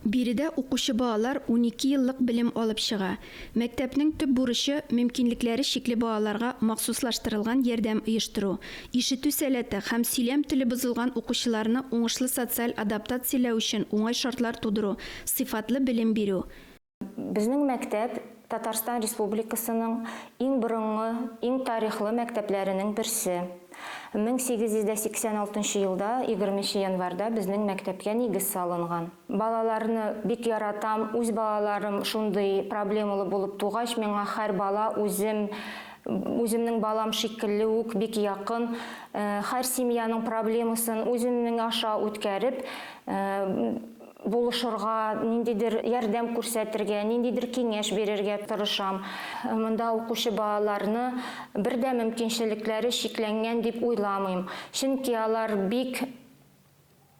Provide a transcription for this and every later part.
Biride оқушы балалар 12 yıllık bilim alıp çığa. Mekteптің tüp burışı mümkünlikleri şekli балаларға махсуслаштырылған ярдәм ұйыштыру. Ишетү сәләте һәм сөйләм теле бозылған оқушыларны уңышлы социаль адаптациялау өчен уңай шартлар тудыру, сыйфатлы билим бирү. Безнең мәктәп Татарстан Республикасының иң борынгы, иң тарихлы мәктәпләренең берсе. 1886 елда 20 январда безнең мәктәпкә нигез салынган. Балаларны бик яратам, үз балаларым шундый проблемалы булып тугач, миңа һәр бала үземнең балам шикелле үк бик якын. Һәр семьяның проблемасын үземнең аша үткәреп, булышырга, ниндидер ярдәм күрсәтергә, ниндидер киңәш бирергә тырышам. Монда укучы балаларны бердә мөмкинчелекләре шикләнгән дип уйламыйм. Чөнки алар бик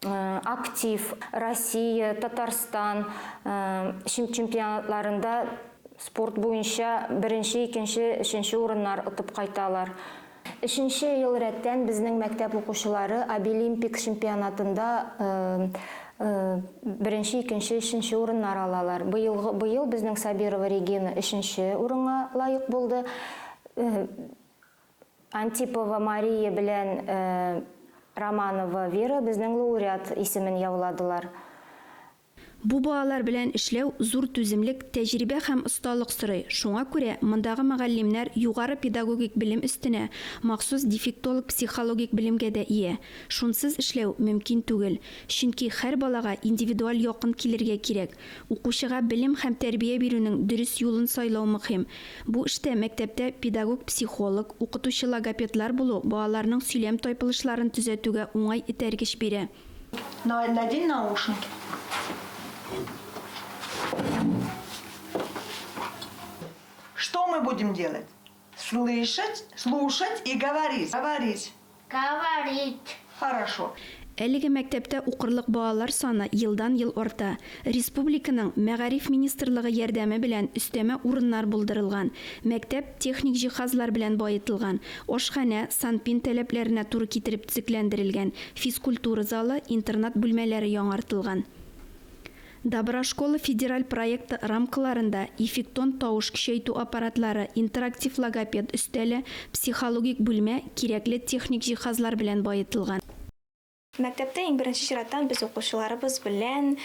актив. Россия, Татарстан чемпионатларында спорт буенча 1-нче, 2-нче, 3-нче урыннар отып кайталар. 3-нче ел рәттән безнең мәктәп укучылары Олимпик чемпионатында 1-нче, 2-нче, 3-нче урыннар алалар. Быел безнең Сабирова Регина 3-нче урынга лайык булды. Антипова Мария белән Романова Вера безнең лауреат исемен яуладылар. Бу балалар белән эшләү зур түземлек, тәҗрибә һәм осталык сорый. Шуңа күрә мондагы мөгаллимнәр югары педагогик билим өстенә махсус дефектолог психологик билимгә дә ия. Шунсыз эшләү мөмкин түгел. Чөнки һәр балага индивидуаль якын килергә кирәк. Укучыга билим һәм тәрбия бирүнең дөрес юлын сайлау мөһим. Бу эштә мәктәптә педагог, психолог, укытучы логопедлар булу балаларның сөйләм тайпылышларын төзәтүгә уңай этәргеч бирә. Надень наушники. Что мы будем делать? Слышать, слушать и говорить. Говорить. Хорошо. Әлеге мәктәптә укырлык балалар саны елдан-ел арта. Республиканың Мәгариф министрлыгы ярдәме белән өстәмә урыннар булдырылган. Мәктәп техник җиһазлар белән баетылган. Ашхана, санпин таләпләренә туры китереп төзекләндерелгән. Физкультура залы, интернат бүлмәләре яңартылган. Добра школа федераль проекты рамкаларында эффектон тавыш көчәйтү аппаратлары, интерактив логопед өстәле, психологик бүлмә, кирәкле техник җиһазлар белән баетылган. Мәктәптә иң беренче чираттан без укучыларыбыз белән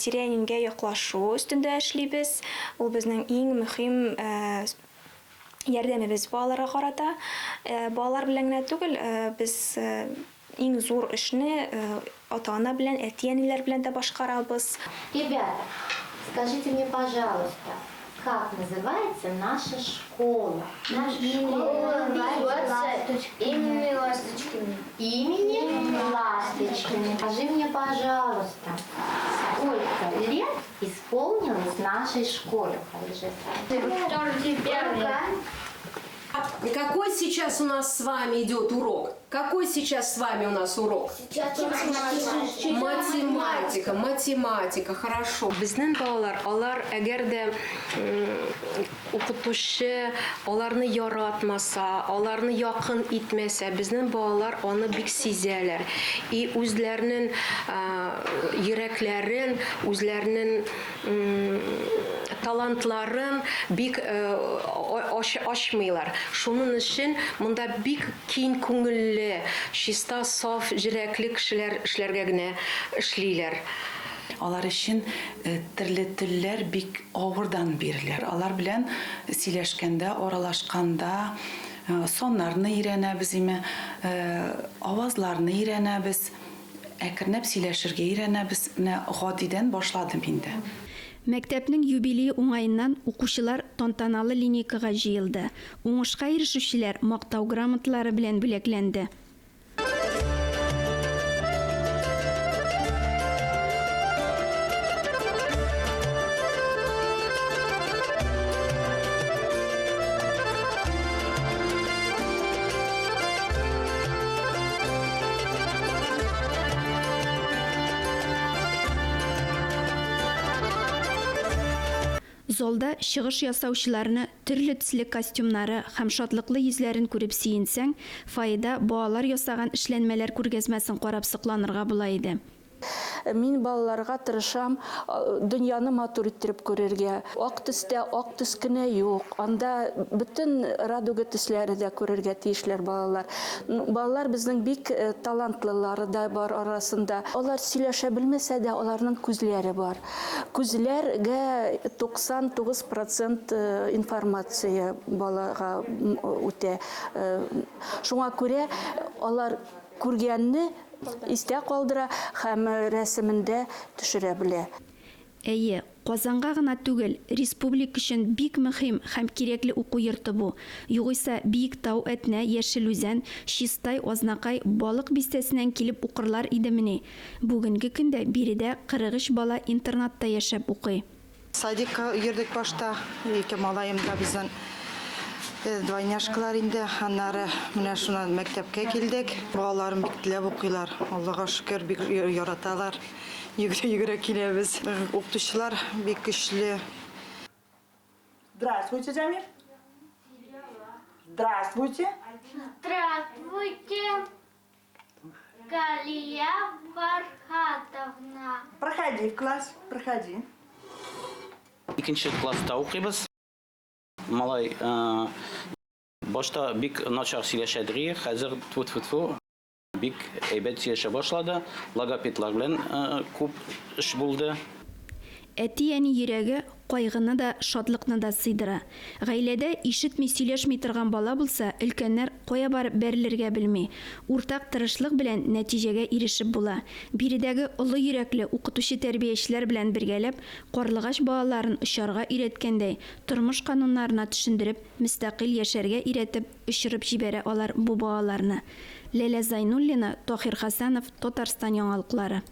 тирәнгә яклашу өстендә эшлибез. Ул безнең иң мөһим ярдәмебез балаларга карата. Балалар белән генә түгел, біз иң зур эшне ата-ана белән, әти-әниләр белән дә башкарабыз. Ребята, скажите мне, пожалуйста, как называется наша школа? Наша школа называется имени Ласточкиной. Имени Ласточкиной. Скажи мне, пожалуйста, сколько лет исполнилось нашей школе? Какой сейчас у нас с вами идет урок? Какой сейчас с вами у нас урок? Математика, хорошо. Безнең балалар, алар әгәр дә укытучы аларны яратмаса, аларны якын итмәсә, безнең балалар аны бик сизәләр. И үзләренең йөрәкләрен, үзләренең талантларын бик ачмыйлар. Шуның өчен монда бик киң күңелле, чиста, саф җөрәкле кешеләр эшләргә генә эшлиләр. Алар өчен төрле телләр бик авырдан биреләр. Алар белән сөйләшкәндә, аралашканда соннарны өйрәнәбез, авазларны өйрәнәбез, әкренләп сөйләшергә өйрәнәбез. Гадидән башладым инде. Мәктәпнең юбилей уңаеннан укучылар тантаналы линейкага җыелды. Уңышка ирешүчеләр мактау грамоталары белән бүләкләнде. Залда чыгыш ясаучыларны төрле төсле костюмнары һәм шатлыклы йөзләрен күреп сөенсәң, файда балалар ясаган эшләнмәләр күргәзмәсен карап сокланырга була иде. Мин балаларга тырышам дөньяны матур иттереп күрергә. Ак төстә ак төс кенә юк. Анда бөтен радуга төсләре дә күрергә тиешләр балалар. Балалар безнең бик талантлылары да бар арасында. Алар сөйләшә белмәсә дә, аларның күзләре бар. Күзләргә 99% информация балага үтә. Шуңа күрә алар күргәнне истә калдыра һәм рәсемендә төшерә белә. Әйе, Казанга гына түгел, республик өчен бик мөһим һәм кирәкле уку йорты бу. Югыйсә Биектау, Әтнә, Яшелүзән, Чистай, Азнакай балык бистәсеннән килеп укырлар идемени. Бүгенге көндә биредә 43 бала интернатта яшәп укый. Садикка йөрдек башта, ике малаем да бездән двойняшкалар инде, аннары менә шуннан мәктәпкә килдек. Балаларым бик теләп укыйлар. Аллага шөкер, бик яраталар. Йөгерә киләбез. Укытучылар бик көчле. Здравствуйте, Джамир. Здравствуйте. Здравствуйте, Галия Фархатовна. Проходи в класс, проходи. Икенче класста укыйбыз. Малай башта бик начар сөйләшәдер, хәзер тфу-тфу-тфу бик әйбәт сөйләшә башлады. Логопедлар белән күп эш булды. Әти-әни йөрәге кайгыны да, шатлыкны да сыйдыра. Гаиләдә ишетми, сөйләшми торган бала булса, өлкәннәр кая барып бәрелергә белми. Уртак тырышлык белән нәтиҗәгә ирешеп була. Биредәге олы йөрәкле укытучы тәрбиячеләр белән бергәләп, карлыгач балаларын очарга өйрәткәндәй, тормыш кануннарына төшендереп, мөстәкыйль яшәргә өйрәтеп, очырып җибәрә алар бу балаларны. Ләлә Зайнуллина, Тохир Хасанов, Татарстан яңалыклары.